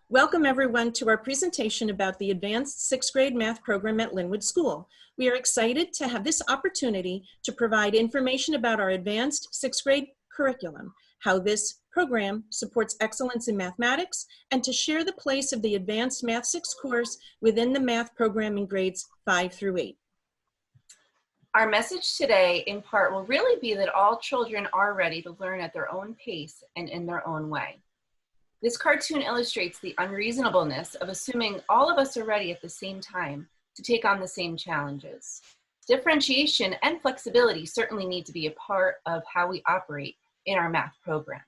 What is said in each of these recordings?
Welcome everyone to our presentation about the Advanced Sixth Grade Math program at Linwood School. We are excited to have this opportunity to provide information about our Advanced Sixth Grade curriculum, how this program supports excellence in mathematics, and to share the place of the Advanced Math 6 course within the math program in grades 5 through 8. Our message today, in part, will really be that all children are ready to learn at their own pace and in their own way. This cartoon illustrates the unreasonableness of assuming all of us are ready at the same time to take on the same challenges. Differentiation and flexibility certainly need to be a part of how we operate in our math program.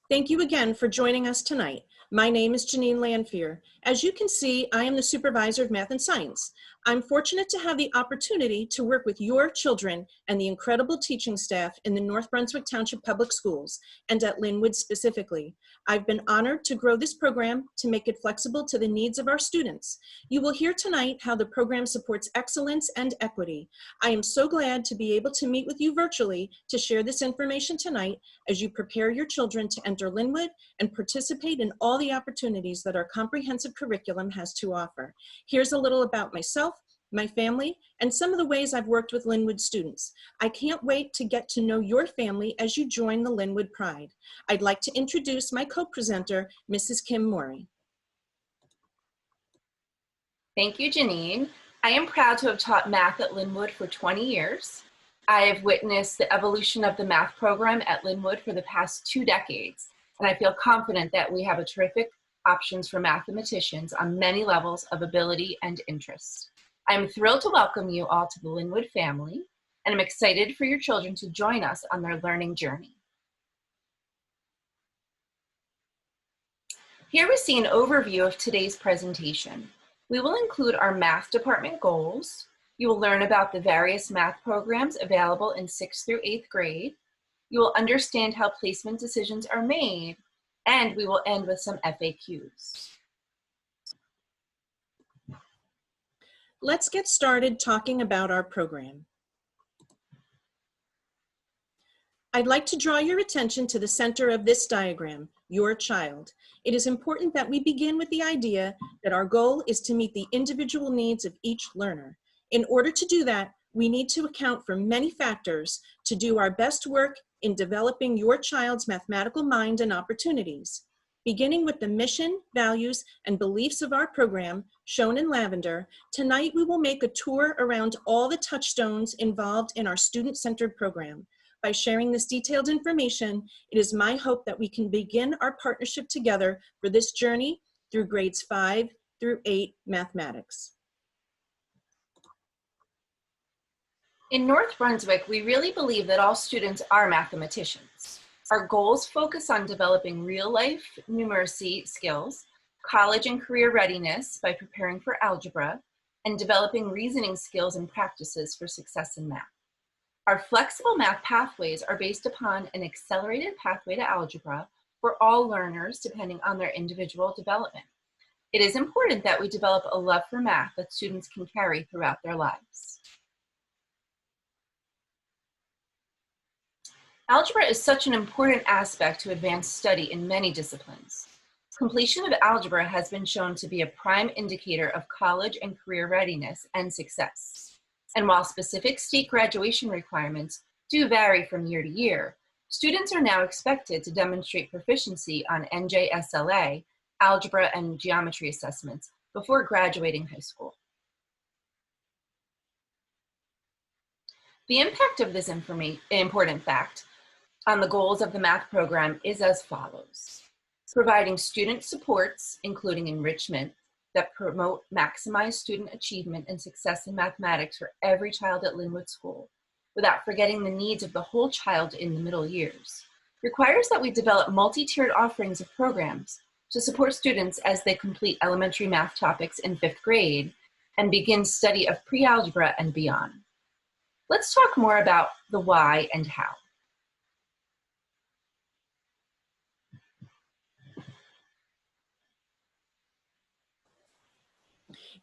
Thank you again for joining us tonight. My name is Janine Lanfear. As you can see, I am the supervisor of math and science. I'm fortunate to have the opportunity to work with your children and the incredible teaching staff in the North Brunswick Township Public Schools and at Linwood specifically. I've been honored to grow this program to make it flexible to the needs of our students. You will hear tonight how the program supports excellence and equity. I am so glad to be able to meet with you virtually to share this information tonight as you prepare your children to enter Linwood and participate in all the opportunities that our comprehensive curriculum has to offer. Here's a little about myself, my family, and some of the ways I've worked with Linwood students. I can't wait to get to know your family as you join the Linwood Pride. I'd like to introduce my co-presenter, Mrs. Kim Morey. Thank you, Janine. I am proud to have taught math at Linwood for 20 years. I have witnessed the evolution of the math program at Linwood for the past 2 decades, and I feel confident that we have a terrific options for mathematicians on many levels of ability and interest. I'm thrilled to welcome you all to the Linwood family, and I'm excited for your children to join us on their learning journey. Here we see an overview of today's presentation. We will include our math department goals. You will learn about the various math programs available in 6th through 8th grade. You will understand how placement decisions are made, and we will end with some FAQs. Let's get started talking about our program. I'd like to draw your attention to the center of this diagram, your child. It is important that we begin with the idea that our goal is to meet the individual needs of each learner. In order to do that, we need to account for many factors to do our best work in developing your child's mathematical mind and opportunities. Beginning with the mission, values, and beliefs of our program, shown in lavender, tonight we will make a tour around all the touchstones involved in our student-centered program. By sharing this detailed information, it is my hope that we can begin our partnership together for this journey through grades 5 through 8 mathematics. In North Brunswick, we really believe that all students are mathematicians. Our goals focus on developing real-life numeracy skills, college and career readiness by preparing for algebra, and developing reasoning skills and practices for success in math. Our flexible math pathways are based upon an accelerated pathway to algebra for all learners depending on their individual development. It is important that we develop a love for math that students can carry throughout their lives. Algebra is such an important aspect to advanced study in many disciplines. Completion of algebra has been shown to be a prime indicator of college and career readiness and success. And while specific state graduation requirements do vary from year to year, students are now expected to demonstrate proficiency on NJSLA, algebra and geometry assessments before graduating high school. The impact of this important fact on the goals of the math program is as follows. Providing student supports, including enrichment, that promote maximized student achievement and success in mathematics for every child at Linwood School, without forgetting the needs of the whole child in the middle years, requires that we develop multi-tiered offerings of programs to support students as they complete elementary math topics in 5th grade and begin study of pre-algebra and beyond. Let's talk more about the why and how.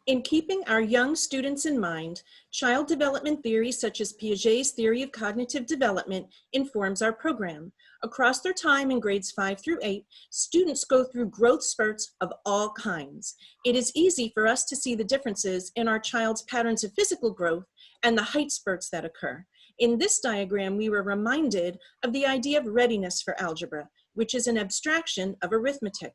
In keeping our young students in mind, child development theory such as Piaget's theory of cognitive development informs our program. Across their time in grades 5 through 8, students go through growth spurts of all kinds. It is easy for us to see the differences in our child's patterns of physical growth and the height spurts that occur. In this diagram, we were reminded of the idea of readiness for algebra, which is an abstraction of arithmetic.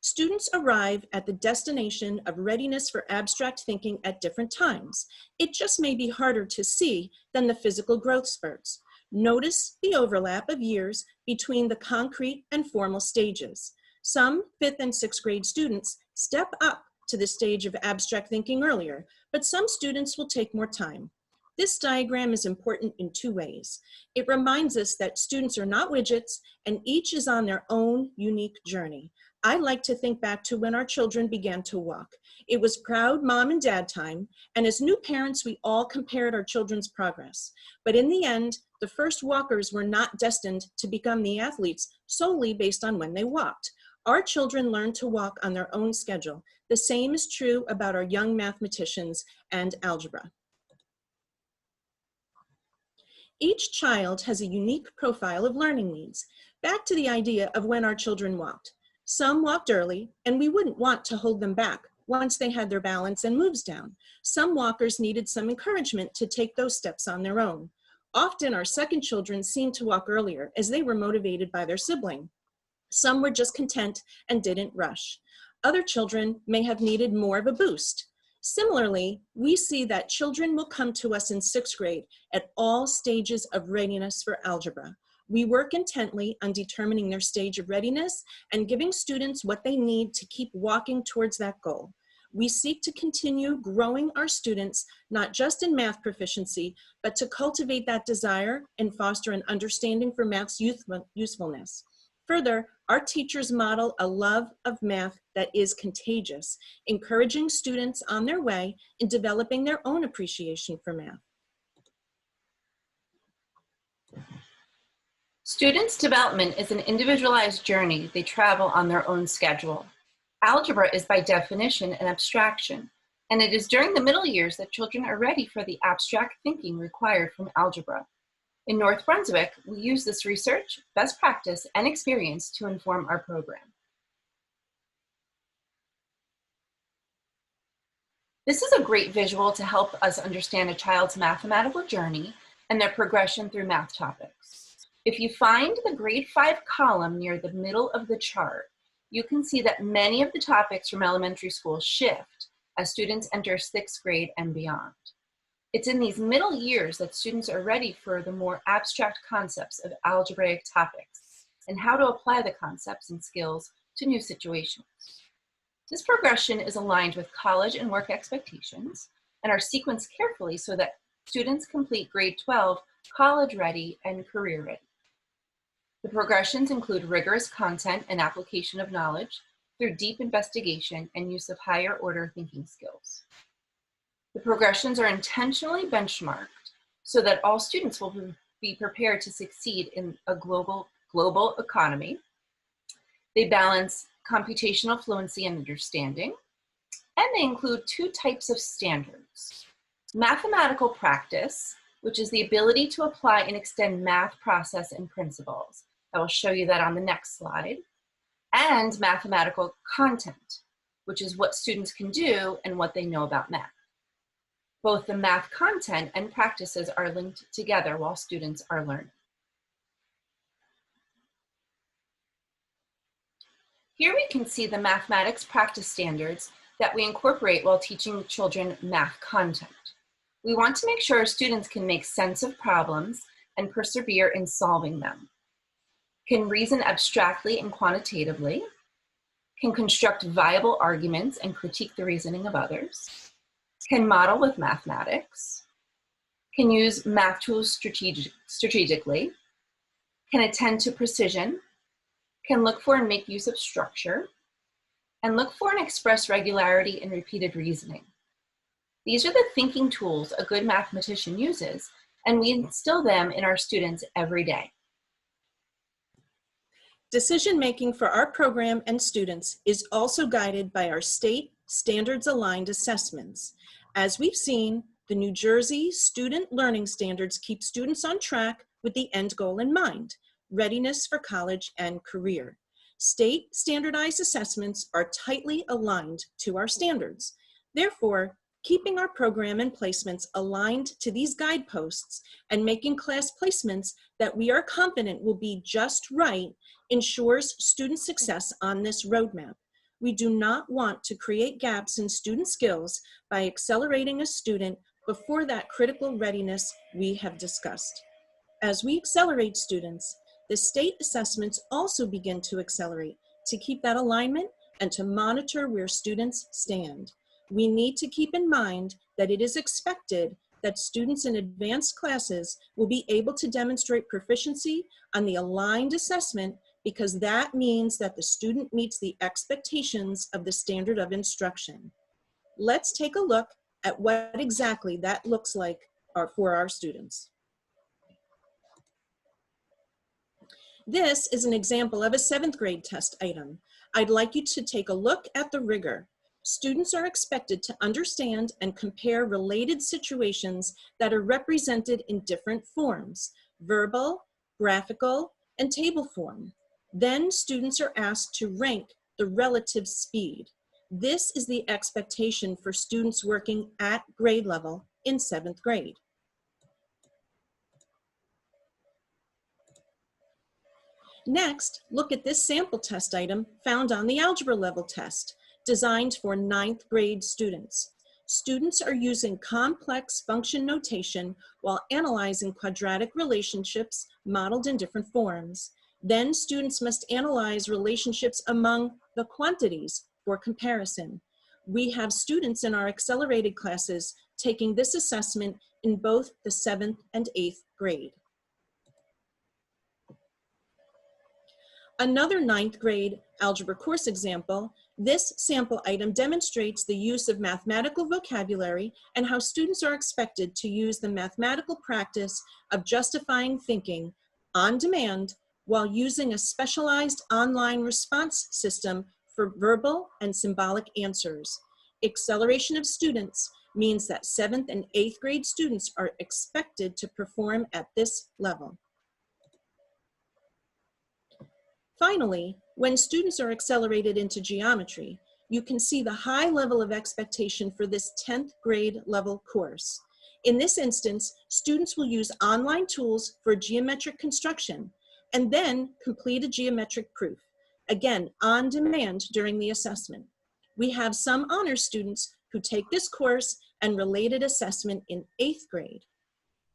Students arrive at the destination of readiness for abstract thinking at different times. It just may be harder to see than the physical growth spurts. Notice the overlap of years between the concrete and formal stages. Some 5th and 6th grade students step up to the stage of abstract thinking earlier, but some students will take more time. This diagram is important in 2 ways. It reminds us that students are not widgets and each is on their own unique journey. I like to think back to when our children began to walk. It was proud mom and dad time, and as new parents, we all compared our children's progress. But in the end, the first walkers were not destined to become the athletes solely based on when they walked. Our children learned to walk on their own schedule. The same is true about our young mathematicians and algebra. Each child has a unique profile of learning needs. Back to the idea of when our children walked. Some walked early, and we wouldn't want to hold them back once they had their balance and moves down. Some walkers needed some encouragement to take those steps on their own. Often our second children seemed to walk earlier as they were motivated by their sibling. Some were just content and didn't rush. Other children may have needed more of a boost. Similarly, we see that children will come to us in 6th grade at all stages of readiness for algebra. We work intently on determining their stage of readiness and giving students what they need to keep walking towards that goal. We seek to continue growing our students, not just in math proficiency, but to cultivate that desire and foster an understanding for math's usefulness. Further, our teachers model a love of math that is contagious, encouraging students on their way in developing their own appreciation for math. Students' development is an individualized journey they travel on their own schedule. Algebra is by definition an abstraction, and it is during the middle years that children are ready for the abstract thinking required from algebra. In North Brunswick, we use this research, best practice, and experience to inform our program. This is a great visual to help us understand a child's mathematical journey and their progression through math topics. If you find the grade 5 column near the middle of the chart, you can see that many of the topics from elementary school shift as students enter 6th grade and beyond. It's in these middle years that students are ready for the more abstract concepts of algebraic topics and how to apply the concepts and skills to new situations. This progression is aligned with college and work expectations and are sequenced carefully so that students complete grade 12 college ready and career ready. The progressions include rigorous content and application of knowledge through deep investigation and use of higher order thinking skills. The progressions are intentionally benchmarked so that all students will be prepared to succeed in a global economy. They balance computational fluency and understanding, and they include 2 types of standards. Mathematical practice, which is the ability to apply and extend math process and principles. I will show you that on the next slide. And mathematical content, which is what students can do and what they know about math. Both the math content and practices are linked together while students are learning. Here we can see the mathematics practice standards that we incorporate while teaching children math content. We want to make sure our students can make sense of problems and persevere in solving them, can reason abstractly and quantitatively, can construct viable arguments and critique the reasoning of others, can model with mathematics, can use math tools strategically, can attend to precision, can look for and make use of structure, and look for and express regularity in repeated reasoning. These are the thinking tools a good mathematician uses, and we instill them in our students every day. Decision-making for our program and students is also guided by our state standards-aligned assessments. As we've seen, the New Jersey Student Learning Standards keep students on track with the end goal in mind, readiness for college and career. State standardized assessments are tightly aligned to our standards. Therefore, keeping our program and placements aligned to these guideposts and making class placements that we are confident will be just right ensures student success on this roadmap. We do not want to create gaps in student skills by accelerating a student before that critical readiness we have discussed. As we accelerate students, the state assessments also begin to accelerate to keep that alignment and to monitor where students stand. We need to keep in mind that it is expected that students in advanced classes will be able to demonstrate proficiency on the aligned assessment because that means that the student meets the expectations of the standard of instruction. Let's take a look at what exactly that looks like for our students. This is an example of a 7th grade test item. I'd like you to take a look at the rigor. Students are expected to understand and compare related situations that are represented in different forms: verbal, graphical, and table form. Then students are asked to rank the relative speed. This is the expectation for students working at grade level in 7th grade. Next, look at this sample test item found on the algebra level test, designed for 9th grade students. Students are using complex function notation while analyzing quadratic relationships modeled in different forms. Then students must analyze relationships among the quantities for comparison. We have students in our accelerated classes taking this assessment in both the 7th and 8th grade. Another 9th grade algebra course example, this sample item demonstrates the use of mathematical vocabulary and how students are expected to use the mathematical practice of justifying thinking on demand while using a specialized online response system for verbal and symbolic answers. Acceleration of students means that 7th and 8th grade students are expected to perform at this level. Finally, when students are accelerated into geometry, you can see the high level of expectation for this 10th grade level course. In this instance, students will use online tools for geometric construction and then complete a geometric proof, again, on demand during the assessment. We have some honors students who take this course and related assessment in 8th grade.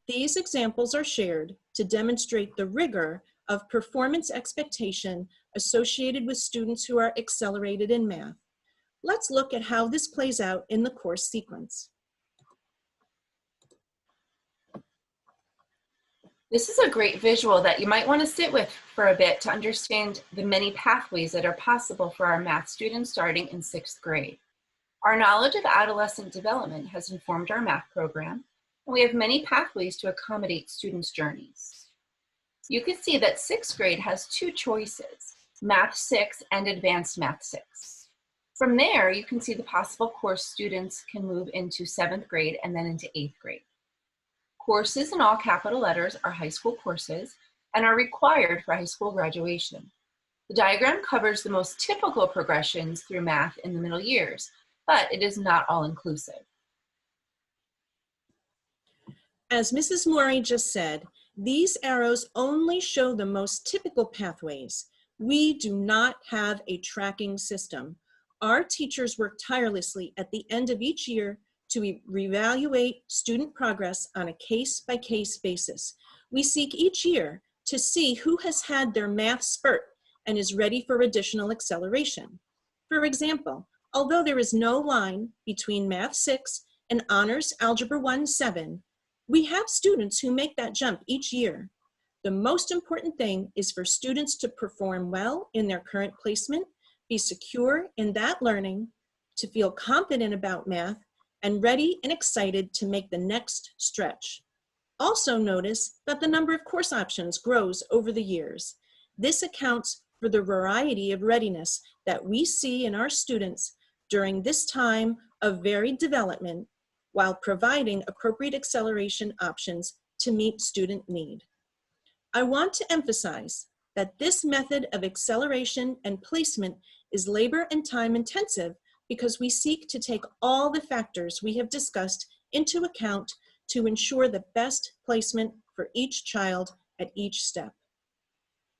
These examples are shared to demonstrate the rigor of performance expectation associated with students who are accelerated in math. Let's look at how this plays out in the course sequence. This is a great visual that you might want to sit with for a bit to understand the many pathways that are possible for our math students starting in 6th grade. Our knowledge of adolescent development has informed our math program, and we have many pathways to accommodate students' journeys. You can see that 6th grade has 2 choices, Math 6 and Advanced Math 6. From there, you can see the possible course students can move into 7th grade and then into 8th grade. Courses in all capital letters are high school courses and are required for high school graduation. The diagram covers the most typical progressions through math in the middle years, but it is not all inclusive. As Mrs. Morey just said, these arrows only show the most typical pathways. We do not have a tracking system. Our teachers work tirelessly at the end of each year to reevaluate student progress on a case-by-case basis. We seek each year to see who has had their math spurt and is ready for additional acceleration. For example, although there is no line between Math 6 and Honors Algebra 1-7, we have students who make that jump each year. The most important thing is for students to perform well in their current placement, be secure in that learning, to feel confident about math, and ready and excited to make the next stretch. Also notice that the number of course options grows over the years. This accounts for the variety of readiness that we see in our students during this time of varied development while providing appropriate acceleration options to meet student need. I want to emphasize that this method of acceleration and placement is labor and time intensive because we seek to take all the factors we have discussed into account to ensure the best placement for each child at each step.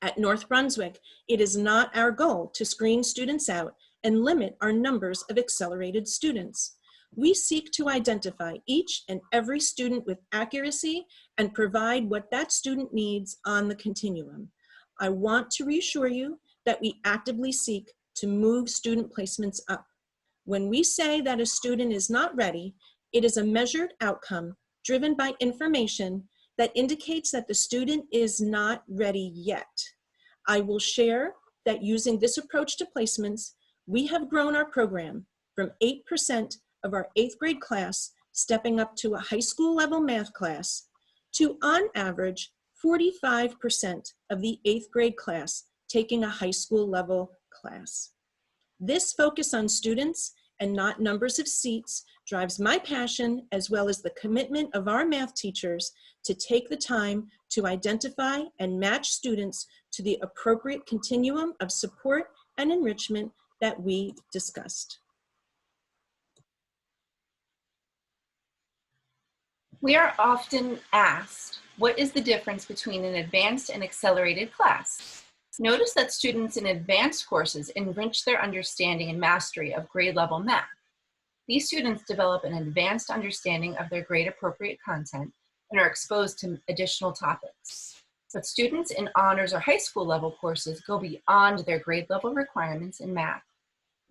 At North Brunswick, it is not our goal to screen students out and limit our numbers of accelerated students. We seek to identify each and every student with accuracy and provide what that student needs on the continuum. I want to reassure you that we actively seek to move student placements up. When we say that a student is not ready, it is a measured outcome driven by information that indicates that the student is not ready yet. I will share that using this approach to placements, we have grown our program from 8% of our 8th grade class stepping up to a high school level math class to, on average, 45% of the 8th grade class taking a high school level class. This focus on students and not numbers of seats drives my passion as well as the commitment of our math teachers to take the time to identify and match students to the appropriate continuum of support and enrichment that we discussed. We are often asked, what is the difference between an advanced and accelerated class? Notice that students in advanced courses enrich their understanding and mastery of grade level math. These students develop an advanced understanding of their grade appropriate content and are exposed to additional topics. But students in honors or high school level courses go beyond their grade level requirements in math,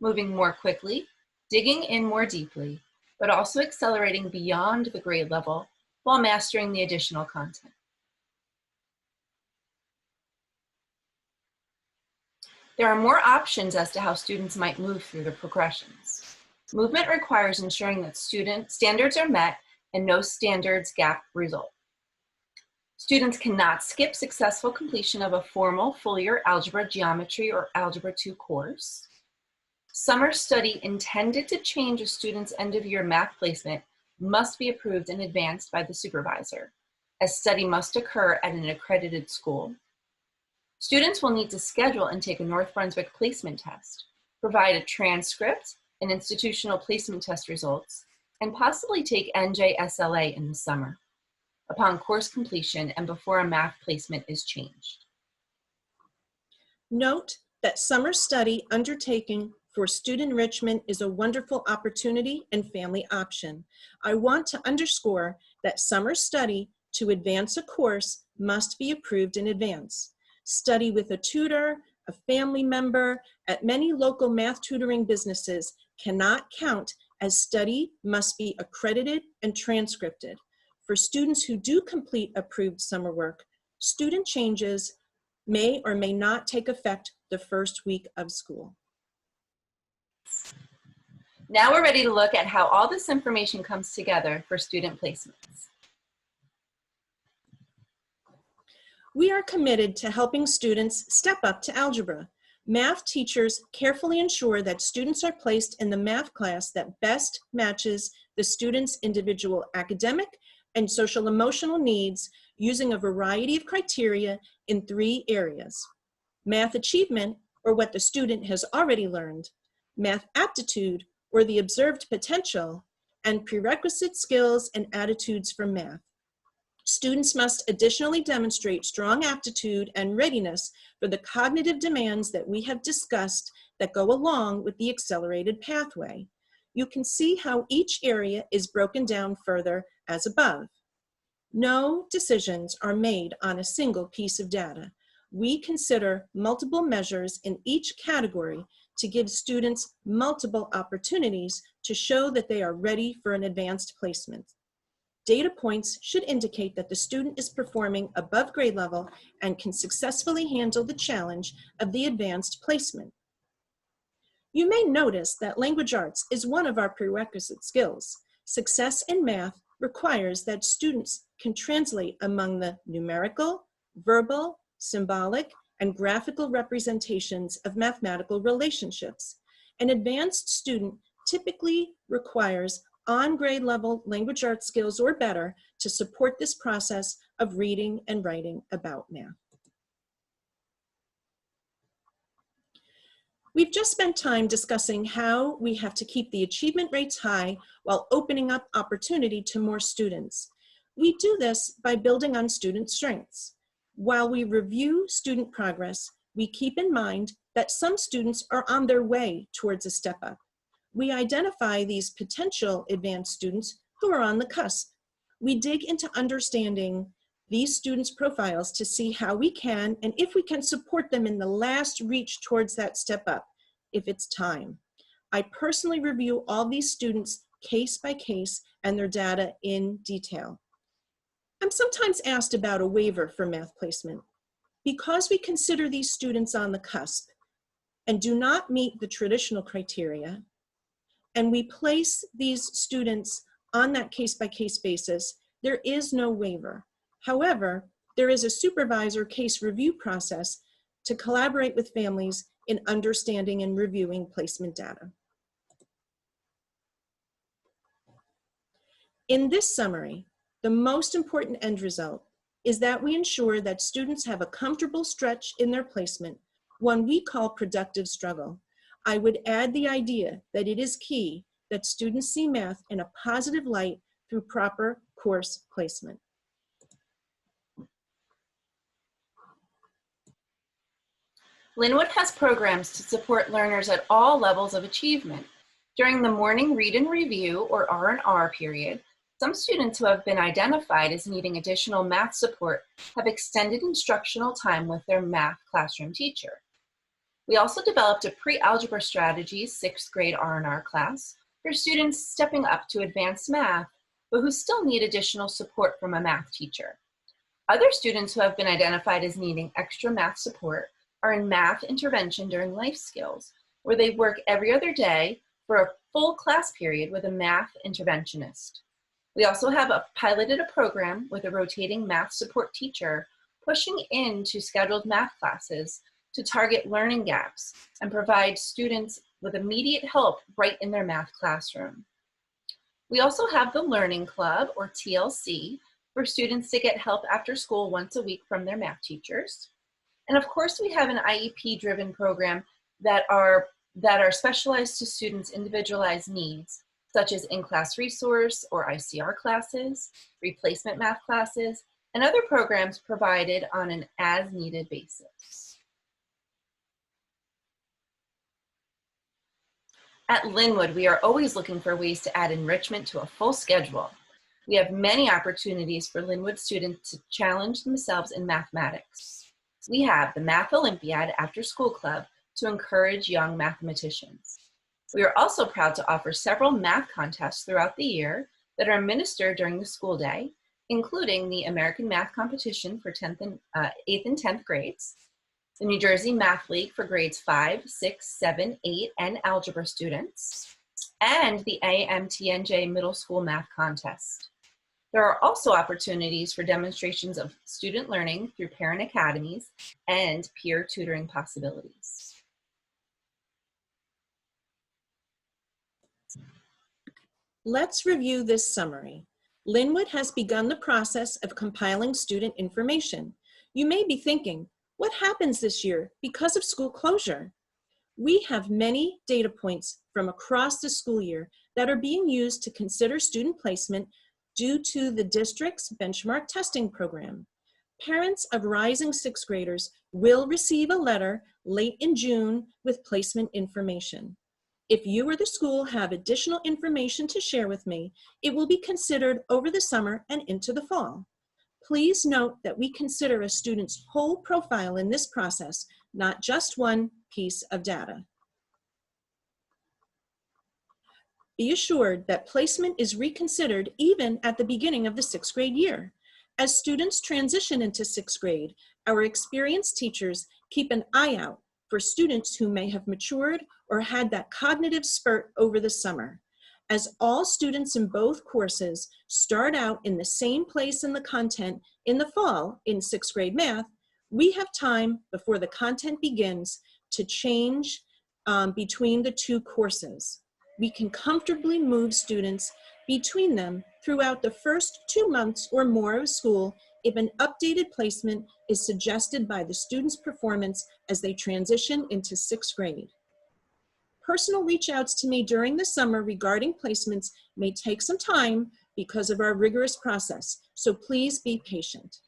moving more quickly, digging in more deeply, but also accelerating beyond the grade level while mastering the additional content. There are more options as to how students might move through the progressions. Movement requires ensuring that student standards are met and no standards gap result. Students cannot skip successful completion of a formal full-year algebra, geometry, or Algebra 2 course. Summer study intended to change a student's end-of-year math placement must be approved in advance by the supervisor, as study must occur at an accredited school. Students will need to schedule and take a North Brunswick placement test, provide a transcript and institutional placement test results, and possibly take NJSLA in the summer, upon course completion and before a math placement is changed. Note that summer study undertaking for student enrichment is a wonderful opportunity and family option. I want to underscore that summer study to advance a course must be approved in advance. Study with a tutor, a family member, at many local math tutoring businesses cannot count as study must be accredited and transcripted. For students who do complete approved summer work, student changes may or may not take effect the first week of school. Now we're ready to look at how all this information comes together for student placements. We are committed to helping students step up to algebra. Math teachers carefully ensure that students are placed in the math class that best matches the student's individual academic and social emotional needs using a variety of criteria in 3 areas: math achievement, or what the student has already learned; math aptitude, or the observed potential; and prerequisite skills and attitudes for math. Students must additionally demonstrate strong aptitude and readiness for the cognitive demands that we have discussed that go along with the accelerated pathway. You can see how each area is broken down further as above. No decisions are made on a single piece of data. We consider multiple measures in each category to give students multiple opportunities to show that they are ready for an advanced placement. Data points should indicate that the student is performing above grade level and can successfully handle the challenge of the advanced placement. You may notice that language arts is one of our prerequisite skills. Success in math requires that students can translate among the numerical, verbal, symbolic, and graphical representations of mathematical relationships. An advanced student typically requires on-grade level language arts skills or better to support this process of reading and writing about math. We've just spent time discussing how we have to keep the achievement rates high while opening up opportunity to more students. We do this by building on student strengths. While we review student progress, we keep in mind that some students are on their way towards a step up. We identify these potential advanced students who are on the cusp. We dig into understanding these students' profiles to see how we can and if we can support them in the last reach towards that step up, if it's time. I personally review all these students case by case and their data in detail. I'm sometimes asked about a waiver for math placement. Because we consider these students on the cusp and do not meet the traditional criteria, and we place these students on that case-by-case basis, there is no waiver. However, there is a supervisor case review process to collaborate with families in understanding and reviewing placement data. In this summary, the most important end result is that we ensure that students have a comfortable stretch in their placement, one we call productive struggle. I would add the idea that it is key that students see math in a positive light through proper course placement. Linwood has programs to support learners at all levels of achievement. During the morning read and review, or R&R period, some students who have been identified as needing additional math support have extended instructional time with their math classroom teacher. We also developed a pre-algebra strategies 6th grade R&R class for students stepping up to advanced math, but who still need additional support from a math teacher. Other students who have been identified as needing extra math support are in math intervention during life skills, where they work every other day for a full class period with a math interventionist. We also have piloted a program with a rotating math support teacher pushing into scheduled math classes to target learning gaps and provide students with immediate help right in their math classroom. We also have the Learning Club, or TLC, for students to get help after school once a week from their math teachers. And of course, we have an IEP-driven program that are specialized to students' individualized needs, such as in-class resource or ICR classes, replacement math classes, and other programs provided on an as-needed basis. At Linwood, we are always looking for ways to add enrichment to a full schedule. We have many opportunities for Linwood students to challenge themselves in mathematics. We have the Math Olympiad After School Club to encourage young mathematicians. We are also proud to offer several math contests throughout the year that are administered during the school day, including the American Math Competition for 8th and 10th grades, the New Jersey Math League for grades 5, 6, 7, 8, and Algebra students, and the AMTNJ Middle School Math Contest. There are also opportunities for demonstrations of student learning through parent academies and peer tutoring possibilities. Let's review this summary. Linwood has begun the process of compiling student information. You may be thinking, what happens this year because of school closure? We have many data points from across the school year that are being used to consider student placement due to the district's benchmark testing program. Parents of rising 6th graders will receive a letter late in June with placement information. If you or the school have additional information to share with me, it will be considered over the summer and into the fall. Please note that we consider a student's whole profile in this process, not just one piece of data. Be assured that placement is reconsidered even at the beginning of the 6th grade year. As students transition into 6th grade, our experienced teachers keep an eye out for students who may have matured or had that cognitive spurt over the summer. As all students in both courses start out in the same place in the content in the fall in 6th grade math, we have time before the content begins to change between the two courses. We can comfortably move students between them throughout the first 2 months or more of school if an updated placement is suggested by the student's performance as they transition into 6th grade. Personal reach outs to me during the summer regarding placements may take some time because of our rigorous process, so please be patient.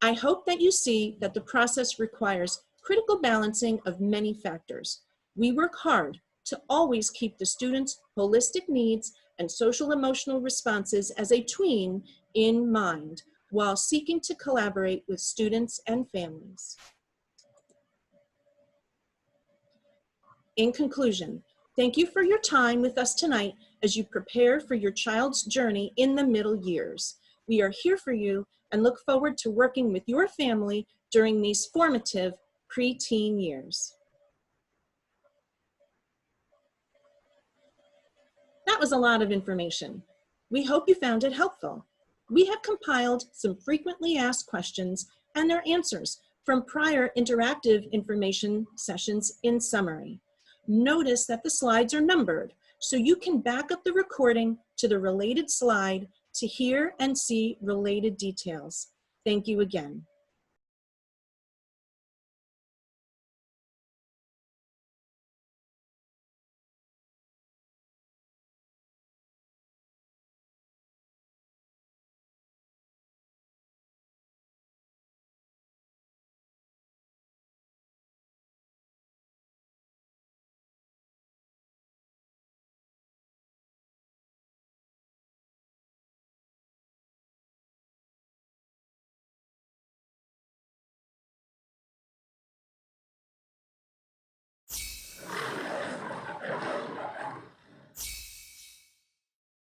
I hope that you see that the process requires critical balancing of many factors. We work hard to always keep the students' holistic needs and social emotional responses as a tween in mind, while seeking to collaborate with students and families. In conclusion, thank you for your time with us tonight as you prepare for your child's journey in the middle years. We are here for you and look forward to working with your family during these formative preteen years. That was a lot of information. We hope you found it helpful. We have compiled some frequently asked questions and their answers from prior interactive information sessions in summary. Notice that the slides are numbered, so you can back up the recording to the related slide to hear and see related details. Thank you again.